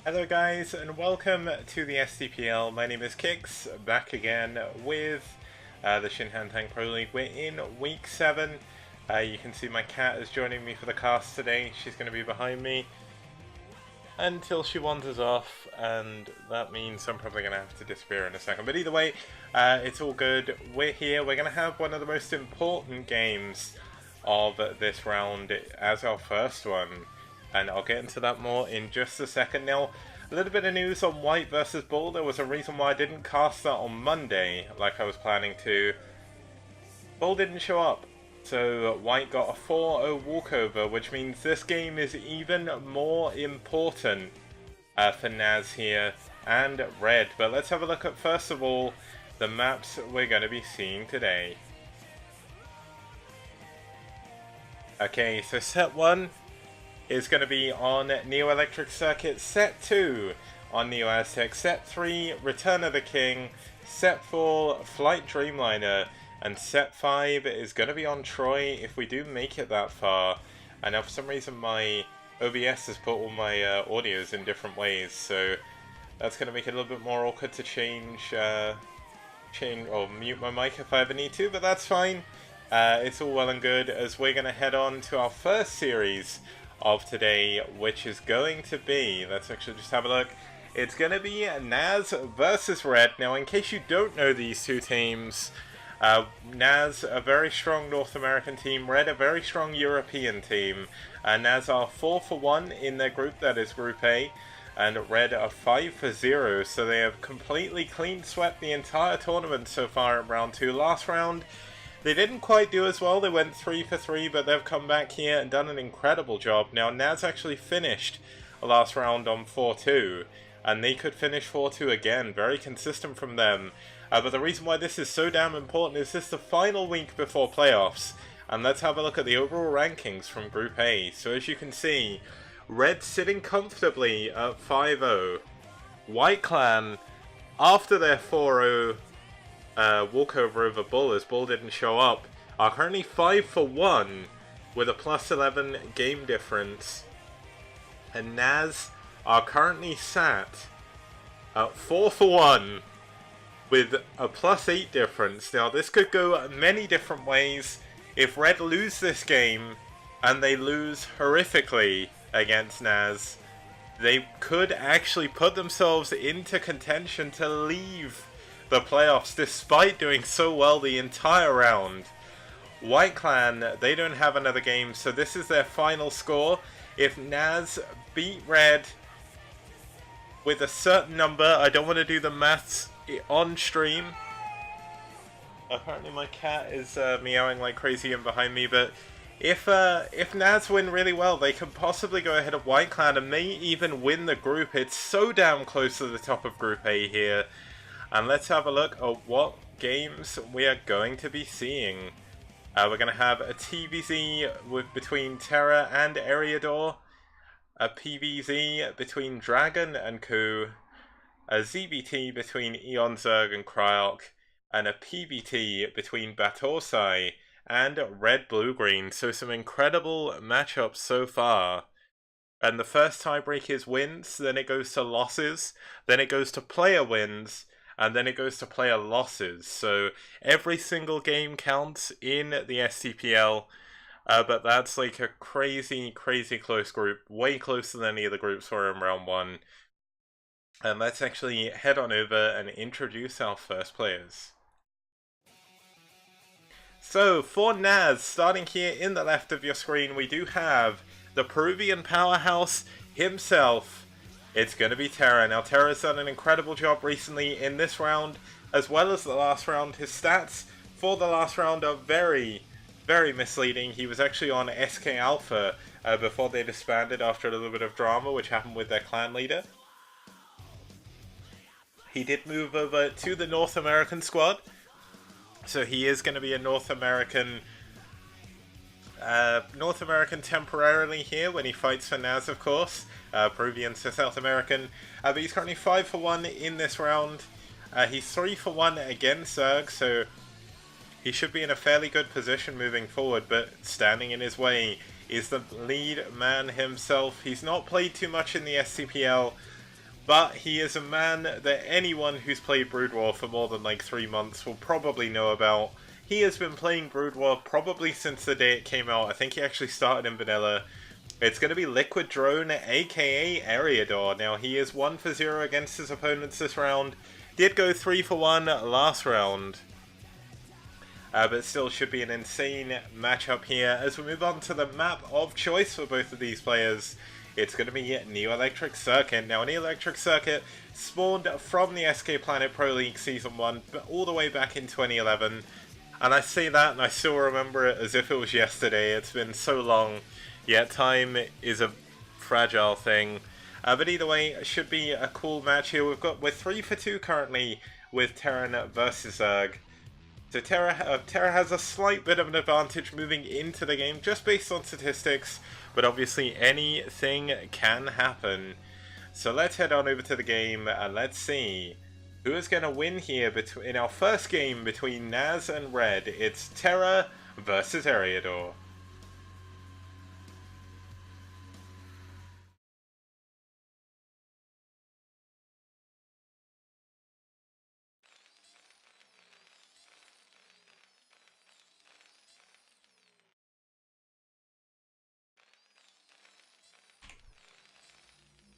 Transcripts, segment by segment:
Hello guys and welcome to the STPL. My name is Kix, back again with the Shinhan Tank Pro League. We're in week 7. You can see my cat is joining me for the cast today. She's going to be behind me until she wanders off, and that means I'm probably going to have to disappear in a second. But either way, it's all good. We're here. We're going to have one of the most important games of this round as our first one. And I'll get into that more in just a second. Now, a little bit of news on White versus Bull. There was a reason why I didn't cast that on Monday like I was planning to. Bull didn't show up, so White got a 4-0 walkover, which means this game is even more important for NaS here and Red. But let's have a look at, first of all, the maps we're going to be seeing today. Okay, so set 1 is going to be on Neo Electric Circuit, set 2 on Neo Aztec, set 3 Return of the King, set 4 Flight Dreamliner, and set 5 is going to be on Troy if we do make it that far. And now for some reason my OBS has put all my audios in different ways, so that's going to make it a little bit more awkward to change or mute my mic if I ever need to, but that's fine. It's all well and good as we're going to head on to our first series of today, which is going to be, let's actually just have a look, it's going to be NaS versus Red. Now, in case you don't know these two teams, NaS, a very strong North American team, Red, a very strong European team. NaS are 4-1 in their group, that is Group A, and Red are 5-0, so they have completely clean swept the entire tournament so far in round 2. Last round, they didn't quite do as well. They went 3-3, but they've come back here and done an incredible job. Now, NaS actually finished last round on 4-2, and they could finish 4-2 again. Very consistent from them. But the reason why this is so damn important is this is the final week before playoffs. And let's have a look at the overall rankings from Group A. So as you can see, Red sitting comfortably at 5-0. White Clan, after their 4-0 walkover over Bull, as Bull didn't show up, are currently 5-1 with a +11 game difference, and NaS are currently sat at 4-1 with a +8 difference. Now this could go many different ways. If Red lose this game, and they lose horrifically against NaS, they could actually put themselves into contention to leave the playoffs despite doing so well the entire round. White Clan, they don't have another game, so this is their final score. If NaS beat Red with a certain number, I don't want to do the maths on stream. Apparently my cat is meowing like crazy in behind me, but if NaS win really well, they could possibly go ahead of White Clan and may even win the group. It's so damn close to the top of Group A here. And let's have a look at what games we are going to be seeing. We're going to have a TVZ between TerrOr and Eriador, a PVZ between Dragon and Ku, a ZBT between Eon Zerg and Cryok, and a PBT between Batorsai and Red Blue Green. So some incredible matchups so far. And the first tiebreak is wins, then it goes to losses, then it goes to player wins, and then it goes to player losses. So every single game counts in the STPL, but that's like a crazy, crazy close group. Way closer than any of the groups were in round 1. And let's actually head on over and introduce our first players. So for NaS, starting here in the left of your screen, we do have the Peruvian powerhouse himself. It's going to be TerrOr. Now, TerrOr's done an incredible job recently in this round, as well as the last round. His stats for the last round are very, very misleading. He was actually on SK Alpha before they disbanded after a little bit of drama, which happened with their clan leader. He did move over to the North American squad, so he is going to be a North American temporarily here when he fights for NaS, of course. Peruvian to South American, but he's currently 5-1 in this round. He's 3-1 against Zerg, so he should be in a fairly good position moving forward, but standing in his way is the lead man himself. He's not played too much in the STPL, But he is a man that anyone who's played Brood War for more than like 3 months will probably know about. He has been playing Brood War probably since the day it came out. I think he actually started in vanilla. It's going to be Liquid Drone, aka Eriador. Now, he is 1 for 0 against his opponents this round. Did go 3 for 1 last round. But still should be an insane matchup here. As we move on to the map of choice for both of these players, it's going to be Neo-Electric Circuit. Now, Neo-Electric Circuit spawned from the SK Planet Pro League Season 1, but all the way back in 2011. And I say that and I still remember it as if it was yesterday. It's been so long, yet time is a fragile thing. But either way, it should be a cool match here. We're 3 for 2 currently with Terran versus Zerg. So Terra has a slight bit of an advantage moving into the game just based on statistics, but obviously anything can happen. So let's head on over to the game and let's see who is going to win here in our first game between NaS and Red. It's Terra versus Eriador.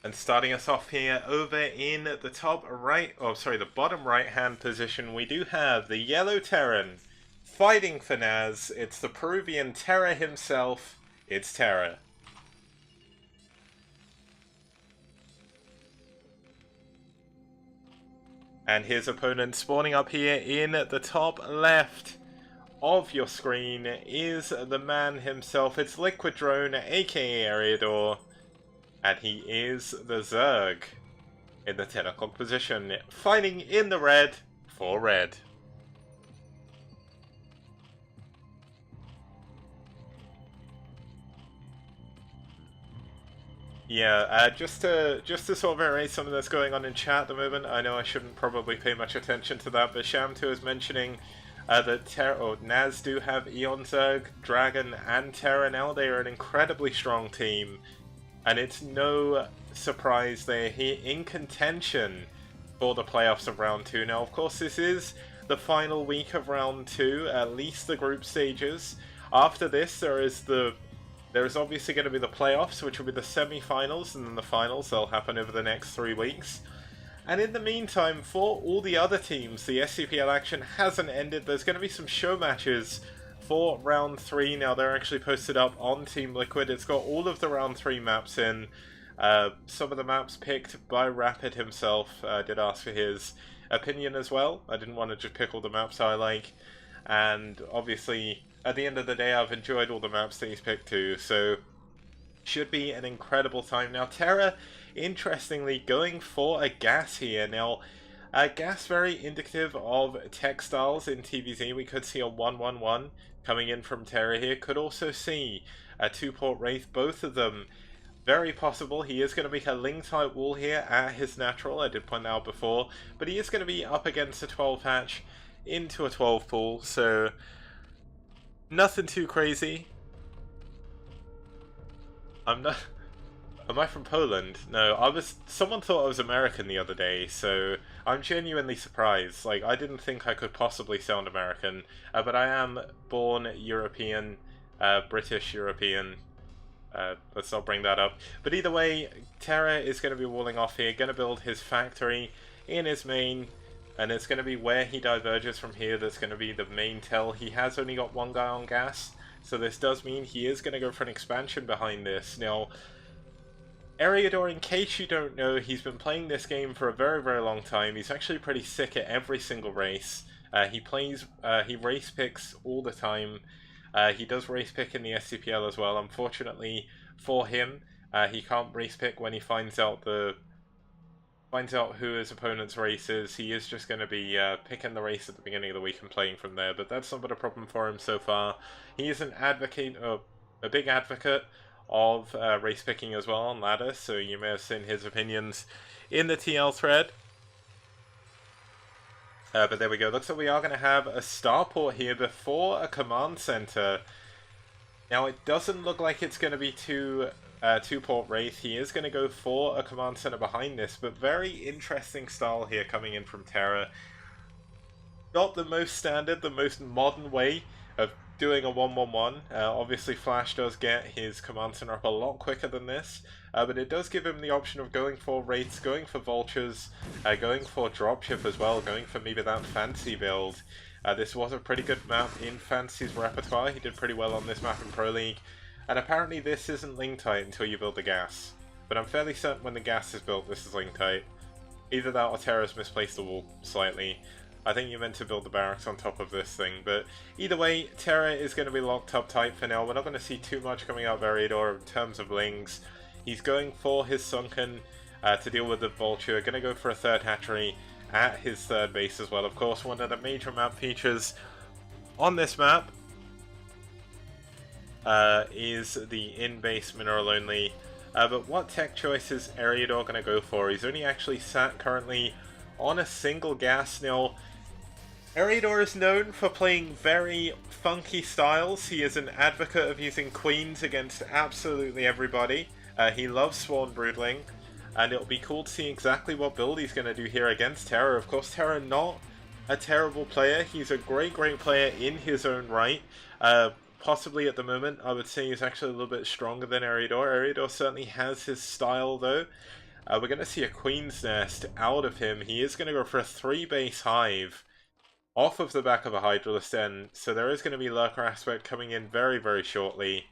And starting us off here over in the top right, oh sorry, the bottom right hand position, we do have the yellow Terran fighting for NaS. It's the Peruvian Terra himself. It's Terra. And his opponent spawning up here in the top left of your screen is the man himself. It's Liquid Drone, aka Eriador. And he is the Zerg in the 10 o'clock position, fighting in the red for red. Yeah, just to sort of erase some of that's going on in chat at the moment. I know I shouldn't probably pay much attention to that, but Sham2 is mentioning that NaS do have Eon Zerg, Dragon, and Terra now. They are an incredibly strong team. And it's no surprise they're here in contention for the playoffs of Round 2. Now, of course, this is the final week of Round 2, at least the group stages. After this, there is obviously going to be the playoffs, which will be the semi-finals, and then the finals. They'll happen over the next 3 weeks. And in the meantime, for all the other teams, the STPL action hasn't ended. There's going to be some show matches for Round 3. Now, they're actually posted up on Team Liquid. It's got all of the Round 3 maps in. Some of the maps picked by Rapid himself. I did ask for his opinion as well. I didn't want to just pick all the maps I like. And obviously, at the end of the day, I've enjoyed all the maps that he's picked too. So, should be an incredible time. Now, Terra, interestingly, going for a gas here. Now, gas very indicative of textiles in TVZ. We could see a 1-1-1 coming in from Terra here. Could also see a 2-port Wraith, both of them very possible. He is going to make a Ling type wall here at his natural, I did point out before, but he is going to be up against a 12 hatch into a 12 pool, so nothing too crazy. I'm not... Am I from Poland? No, someone thought I was American the other day, so I'm genuinely surprised. Like, I didn't think I could possibly sound American, but I am born European, British European. Let's not bring that up. But either way, Terra is going to be walling off here, going to build his factory in his main, and it's going to be where he diverges from here that's going to be the main tell. He has only got one guy on gas, so this does mean he is going to go for an expansion behind this. Now, Eriador, in case you don't know, he's been playing this game for a very, very long time. He's actually pretty sick at every single race. He race picks all the time. He does race pick in the STPL as well. Unfortunately for him, he can't race pick when he finds out who his opponent's race is. He is just going to be picking the race at the beginning of the week and playing from there, but that's not been a problem for him so far. He is a big advocate of race picking as well on ladder, so you may have seen his opinions in the TL thread. But there we go. Looks like we are going to have a starport here before a command center. Now, it doesn't look like it's going to be too two-port Wraith. He is going to go for a command center behind this, but very interesting style here coming in from TerrOr. Not the most standard, the most modern way of doing a 1-1-1. Obviously Flash does get his command center up a lot quicker than this, but it does give him the option of going for Wraiths, going for Vultures, going for Dropship as well, going for maybe that fancy build. This was a pretty good map in Fancy's repertoire. He did pretty well on this map in Pro League. And apparently this isn't link tight until you build the gas. But I'm fairly certain when the gas is built this is link tight. Either that or TerrOr's misplaced the wall slightly. I think you're meant to build the barracks on top of this thing, but either way, TerrOr is going to be locked up tight for now. We're not going to see too much coming out of Eriador in terms of lings. He's going for his Sunken to deal with the Vulture, going to go for a third hatchery at his third base as well. Of course, one of the major map features on this map is the in-base mineral only. But what tech choice is Eriador going to go for? He's only actually sat currently on a single gas. Now, Eriador is known for playing very funky styles. He is an advocate of using queens against absolutely everybody. He loves Sworn Broodling, and it'll be cool to see exactly what build he's going to do here against TerrOr. Of course, TerrOr not a terrible player. He's a great player in his own right. Possibly at the moment, I would say he's actually a little bit stronger than Eriador. Eriador certainly has his style though. We're going to see a Queen's Nest out of him. He is going to go for a 3-base hive off of the back of a Hydralisk Den, so there is going to be Lurker Aspect coming in very shortly.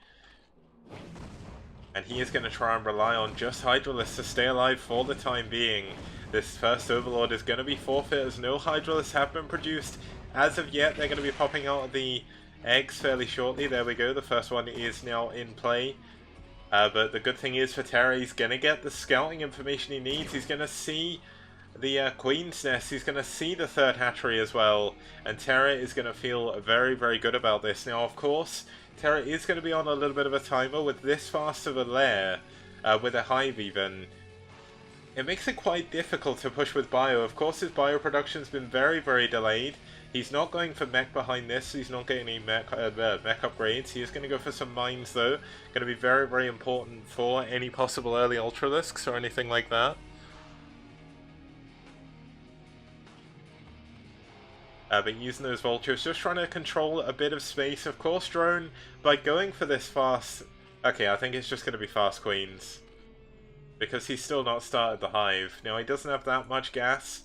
And he is going to try and rely on just Hydralisk to stay alive for the time being. This first Overlord is going to be forfeit as no Hydralisks have been produced as of yet. They're going to be popping out of the eggs fairly shortly. There we go, the first one is now in play. But the good thing is for TerrOr, he's going to get the scouting information he needs. He's going to see the Queen's Nest, he's going to see the third hatchery as well. And TerrOr is going to feel very good about this. Now, of course, TerrOr is going to be on a little bit of a timer with this fast of a lair, with a hive even. It makes it quite difficult to push with bio. Of course, his bio production's been very delayed. He's not going for mech behind this, he's not getting any mech upgrades. He is going to go for some mines though. Going to be very important for any possible early Ultralisks or anything like that. But using those Vultures, just trying to control a bit of space. Of course, Drone, by going for this fast... Okay, I think it's just going to be fast Queens, because he's still not started the hive. Now, he doesn't have that much gas.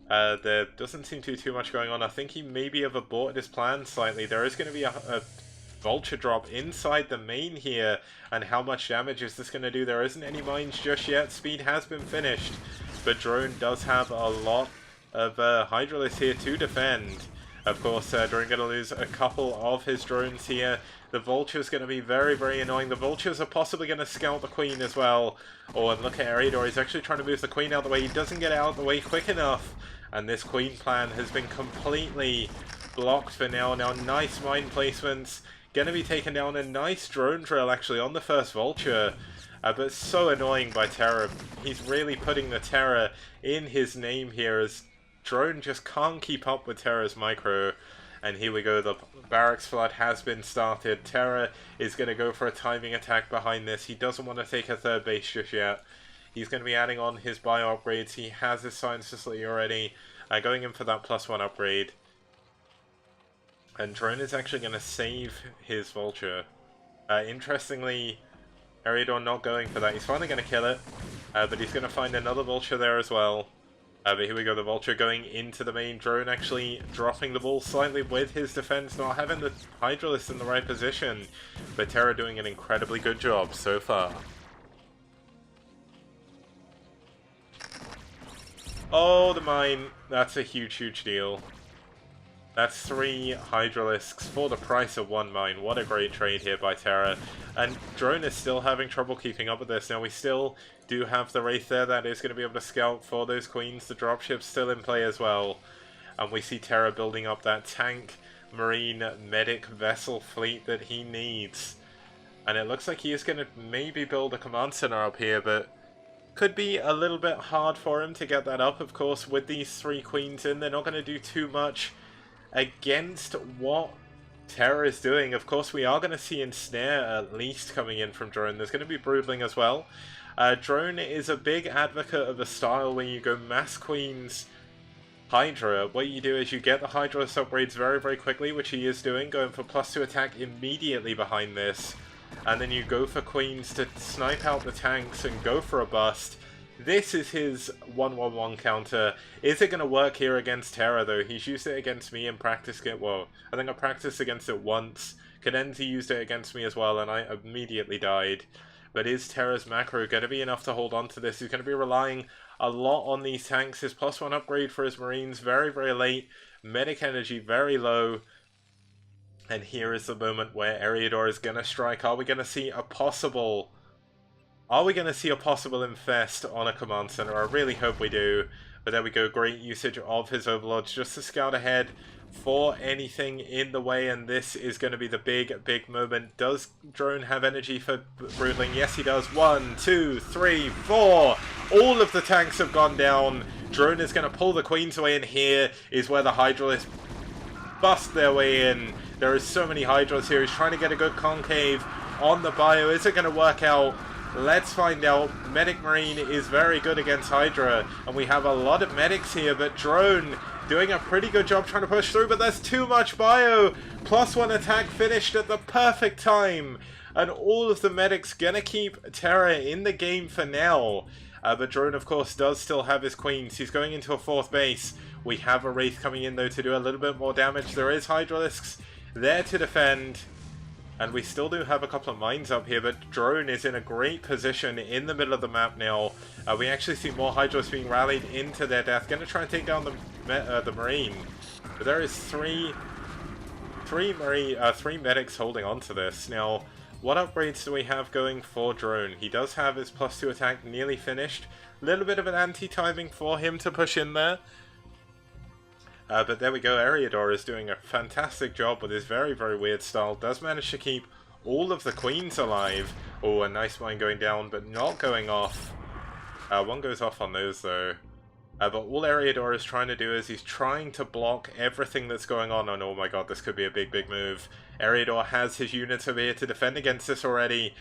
There doesn't seem to be too much going on. I think he maybe have aborted his plan slightly. There is going to be a Vulture drop inside the main here, and how much damage is this going to do? There isn't any mines just yet. Speed has been finished, but Drone does have a lot of Hydralisks here to defend. Of course, Drone going to lose a couple of his drones here. The Vulture's going to be very annoying. The Vultures are possibly going to scout the Queen as well. Oh, and look at Eriador. He's actually trying to move the Queen out of the way. He doesn't get out of the way quick enough. And this Queen plan has been completely blocked for now. Now, nice mine placements. Going to be taken down. A nice drone drill, actually, on the first Vulture. But so annoying by TerrOr. He's really putting the terror in his name here, as Drone just can't keep up with TerrOr's micro. And here we go, the Barracks Flood has been started. TerrOr is going to go for a timing attack behind this. He doesn't want to take a third base just yet. He's going to be adding on his bio upgrades. He has his science facility already. Going in for that +1 upgrade. And Drone is actually going to save his Vulture. Interestingly, Eriador not going for that. He's finally going to kill it. But he's going to find another Vulture there as well. But here we go, the Vulture going into the main. Drone actually dropping the ball slightly with his defense, not having the Hydralisk in the right position. But TerrOr doing an incredibly good job so far. Oh, the mine. That's a huge deal. That's 3 Hydralisks for the price of 1 mine. What a great trade here by TerrOr. And Drone is still having trouble keeping up with this. Now, we still do have the Wraith there that is going to be able to scout for those Queens. The dropship's still in play as well. And we see TerrOr building up that tank, marine, medic, vessel fleet that he needs. And it looks like he is going to maybe build a command center up here, but could be a little bit hard for him to get that up. Of course, with these 3 Queens in, they're not going to do too much against what TerrOr is doing. Of course, we are going to see Ensnare at least coming in from Drone. There's going to be Broodling as well. Drone is a big advocate of a style where you go Mass Queens Hydra. What you do is you get the Hydralisk upgrades very, very quickly, which he is doing, going for +2 attack immediately behind this. And then you go for Queens to snipe out the tanks and go for a bust. This is his 1-1-1 counter. Is it going to work here against TerrOr, though? He's used it against me and practiced it. Well, I think I practiced against it once. Cadenza used it against me as well, and I immediately died. But is TerrOr's macro going to be enough to hold on to this? He's going to be relying a lot on these tanks. His +1 upgrade for his Marines very, very late. Medic energy very low. And here is the moment where Eriador is going to strike. Are we going to see a possible... infest on a command center? I really hope we do. But there we go, great usage of his overlords just to scout ahead for anything in the way, and this is going to be the big moment. Does Drone have energy for Broodling? Yes, he does. 1, 2, 3, 4! All of the tanks have gone down. Drone is going to pull the Queens away, and here is where the Hydralisks bust their way in. There are so many Hydras here. He's trying to get a good concave on the bio. Is it going to work out? Let's find out. Medic Marine is very good against Hydra, and we have a lot of medics here, but Drone doing a pretty good job trying to push through, but there's too much bio. +1 attack finished at the perfect time, and all of the medics gonna keep TerrOr in the game for now. But Drone, of course, does still have his Queens. He's going into a 4th base. We have a Wraith coming in, though, to do a little bit more damage. There is Hydralisks there to defend. And we still do have a couple of mines up here, but Drone is in a great position in the middle of the map now. We actually see more Hydras being rallied into their death. Going to try and take down the Marine. But there is three medics holding on to this. Now, what upgrades do we have going for Drone? He does have his +2 attack nearly finished. A little bit of an anti-timing for him to push in there. But there we go, Eriador is doing a fantastic job with his very, very weird style. Does manage to keep all of the Queens alive. Oh, a nice mine going down, but not going off. One goes off on those, though. But all Eriador is trying to do is he's trying to block everything that's going on. And oh my god, this could be a big move. Eriador has his units over here to defend against this already.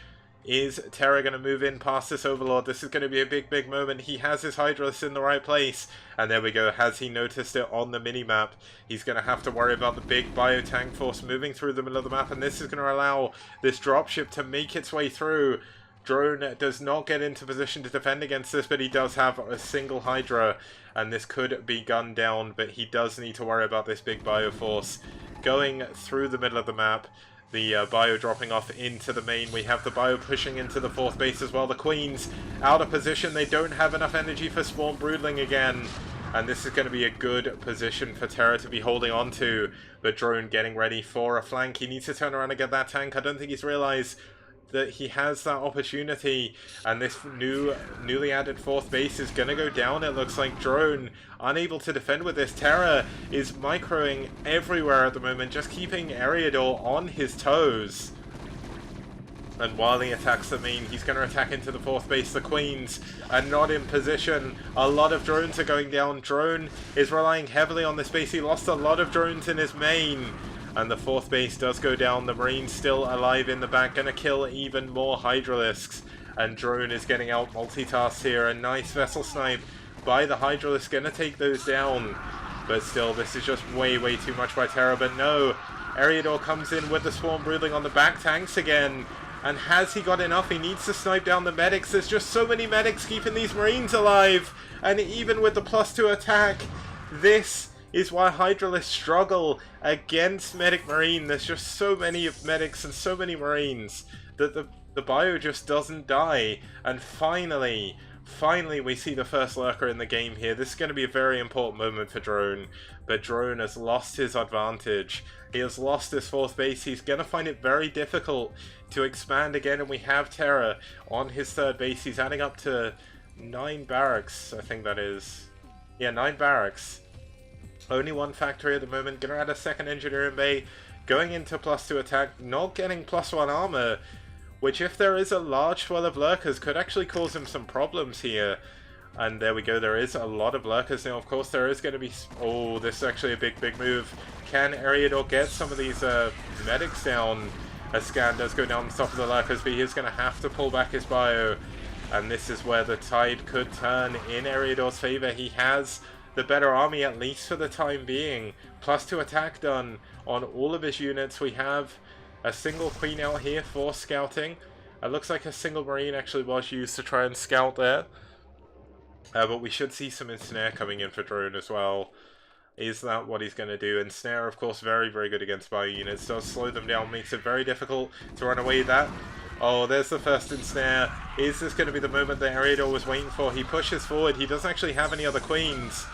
Is TerrOr going to move in past this Overlord? This is going to be a big moment. He has his Hydralisk in the right place. And there we go. Has he noticed it on the minimap? He's going to have to worry about the big bio-tank force moving through the middle of the map. And this is going to allow this dropship to make its way through. Drone does not get into position to defend against this, but he does have a single Hydra. And this could be gunned down, but he does need to worry about this big bio force going through the middle of the map. The bio dropping off into the main. We have the bio pushing into the 4th base as well. The Queens out of position. They don't have enough energy for Spawn Broodling again. And this is going to be a good position for TerrOr to be holding on to. But Drone getting ready for a flank. He needs to turn around and get that tank. I don't think he's realised that he has that opportunity, and this newly added 4th base is going to go down. It looks like Drone unable to defend with this. TerrOr is microing everywhere at the moment, just keeping Eriador on his toes. And while he attacks the main, he's going to attack into the 4th base. The Queens are not in position. A lot of drones are going down. Drone is relying heavily on this base. He lost a lot of drones in his main. And the 4th base does go down. The Marine's still alive in the back. Going to kill even more Hydralisks. And Drone is getting out multitasked here. A nice vessel snipe by the Hydralisk. Going to take those down. But still, this is just way too much by TerrOr. But no, Eriador comes in with the Swarm Broodling on the back tanks again. And has he got enough? He needs to snipe down the medics. There's just so many medics keeping these Marines alive. And even with the +2 attack, this is why Hydralisks struggle against Medic Marine. There's just so many medics and so many Marines that the bio just doesn't die. And finally we see the first lurker in the game here. This is going to be a very important moment for Drone. But Drone has lost his advantage. He has lost his 4th base. He's going to find it very difficult to expand again. And we have TerrOr on his 3rd base. He's adding up to 9 barracks, I think that is. Yeah, 9 barracks. Only 1 factory at the moment. Gonna add a 2nd engineering bay. Going into +2 attack. Not getting +1 armor. Which, if there is a large swell of lurkers, could actually cause him some problems here. And there we go, there is a lot of lurkers now. Of course, there is going to be... Oh, this is actually a big move. Can Eriador get some of these medics down? A scan does go down the top of the lurkers, but he's going to have to pull back his bio. And this is where the tide could turn in Eriador's favor. He has the better army, at least for the time being. +2 attack done on all of his units. We have a single queen out here for scouting. It looks like a single marine actually was used to try and scout there. But we should see some ensnare coming in for drone as well. Is that what he's going to do? Ensnare, of course, very good against bio units. Does slow them down, makes it very difficult to run away with that. Oh, there's the first ensnare. Is this going to be the moment that Eriador was waiting for? He pushes forward. He doesn't actually have any other queens.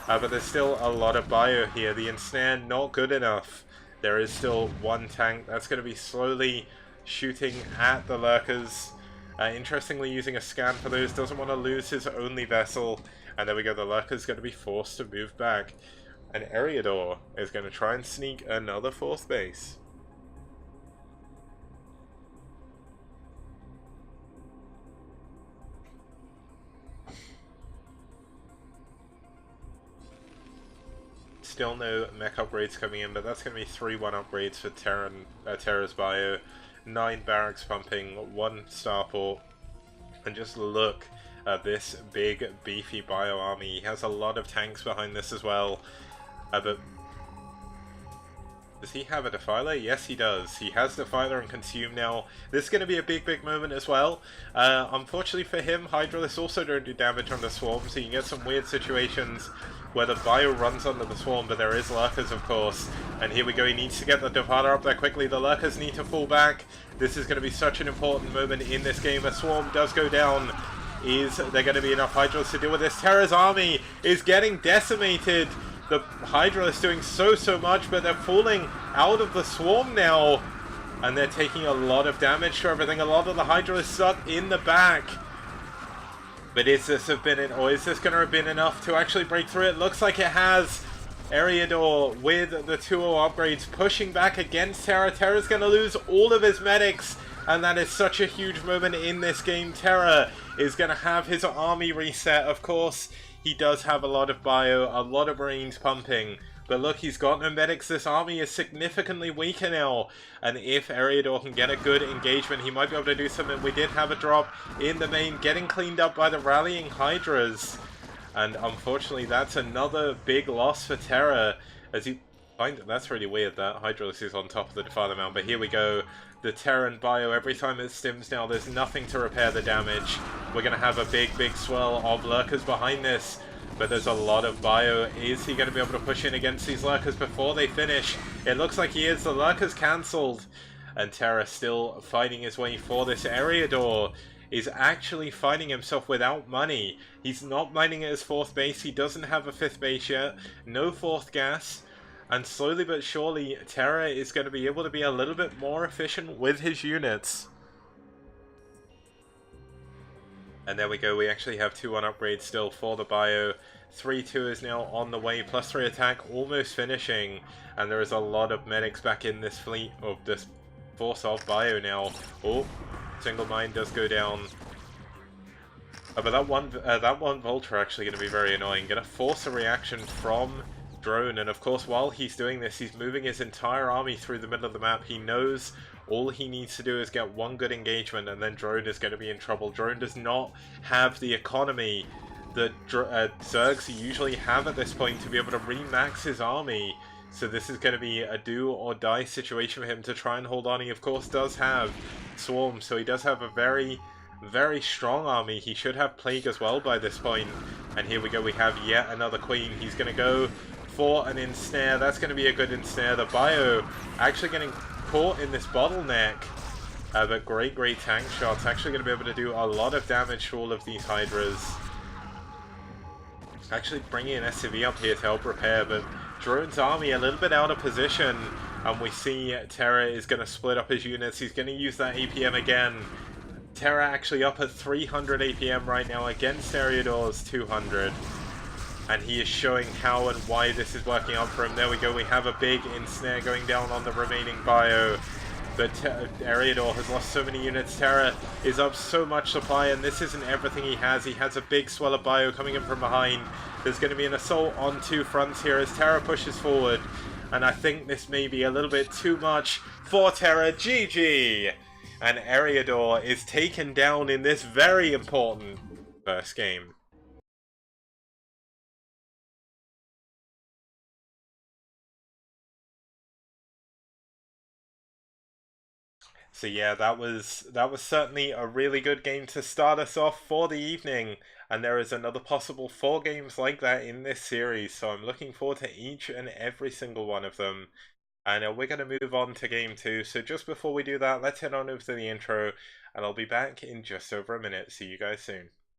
But there's still a lot of bio here. The ensnare, not good enough. There is still one tank that's going to be slowly shooting at the lurkers. Interestingly, using a scan for those, doesn't want to lose his only vessel. And there we go, the lurker's going to be forced to move back. And Eriador is going to try and sneak another 4th base. Still no mech upgrades coming in, but that's going to be 3-1 upgrades for Terra's bio. 9 barracks pumping, 1 starport, and just look at this big beefy bio army. He has a lot of tanks behind this as well, but does he have a defiler? Yes, he does. He has defiler and consume now. This is going to be a big moment as well. Unfortunately for him, Hydralisk also don't do damage on the swarm, so you can get some weird situations where the bio runs under the swarm, but there is lurkers, of course. And here we go, he needs to get the defiler up there quickly. The lurkers need to fall back. This is going to be such an important moment in this game. A swarm does go down. Is there going to be enough Hydralisks to deal with this? Terra's army is getting decimated. The Hydralisks doing so much, but they're falling out of the swarm now. And they're taking a lot of damage to everything. A lot of the Hydralisks stuck in the back. But is this going to have been enough to actually break through? It looks like it has. Eriador with the 2-0 upgrades pushing back against Terra. Terra's going to lose all of his medics, and that is such a huge moment in this game. Terra is going to have his army reset. Of course, he does have a lot of bio, a lot of marines pumping. But look, he's got no medics. This army is significantly weaker now. And if Eriador can get a good engagement, he might be able to do something. We did have a drop in the main, getting cleaned up by the rallying Hydras. And unfortunately, that's another big loss for Terra. As you find it, that's really weird that Hydralisk is on top of the Defiler Mound. But here we go. The Terran bio, every time it stims now, there's nothing to repair the damage. We're going to have a big swell of lurkers behind this. But there's a lot of bio. Is he going to be able to push in against these lurkers before they finish? It looks like he is. The lurkers cancelled. And Terra still fighting his way for this. Eriador is actually fighting himself without money. He's not mining at his 4th base. He doesn't have a 5th base yet. No 4th gas. And slowly but surely, Terra is going to be able to be a little bit more efficient with his units. And there we go, we actually have 2-1 upgrades still for the bio. 3-2 is now on the way, +3 attack, almost finishing. And there is a lot of medics back in this fleet, of this force of bio now. Oh, single mine does go down. But that one Vulture actually going to be very annoying. Going to force a reaction from Drone. And of course, while he's doing this, he's moving his entire army through the middle of the map. He knows all he needs to do is get one good engagement, and then Drone is going to be in trouble. Drone does not have the economy that Zergs usually have at this point to be able to re-max his army. So this is going to be a do or die situation for him to try and hold on. He of course does have Swarm, so he does have a very strong army. He should have Plague as well by this point. And here we go, we have yet another Queen. He's going to go for an ensnare. That's going to be a good ensnare. The bio actually getting caught in this bottleneck, but great tank shots. Actually going to be able to do a lot of damage to all of these Hydras. Actually bringing an SCV up here to help repair, but Drone's army a little bit out of position, and we see Terra is going to split up his units. He's going to use that APM again. Terra actually up at 300 APM right now against Eriador's 200. And he is showing how and why this is working out for him. There we go, we have a big ensnare going down on the remaining bio. but Eriador has lost so many units. Terra is up so much supply, and this isn't everything he has. He has a big swell of bio coming in from behind. There's going to be an assault on two fronts here as Terra pushes forward, and I think this may be a little bit too much for Terra. GG! And Eriador is taken down in this very important first game. So yeah, that was certainly a really good game to start us off for the evening, and there is another possible 4 games like that in this series, so I'm looking forward to each and every single one of them. And we're going to move on to game 2, so just before we do that, let's head on over to the intro, and I'll be back in just over a minute. See you guys soon.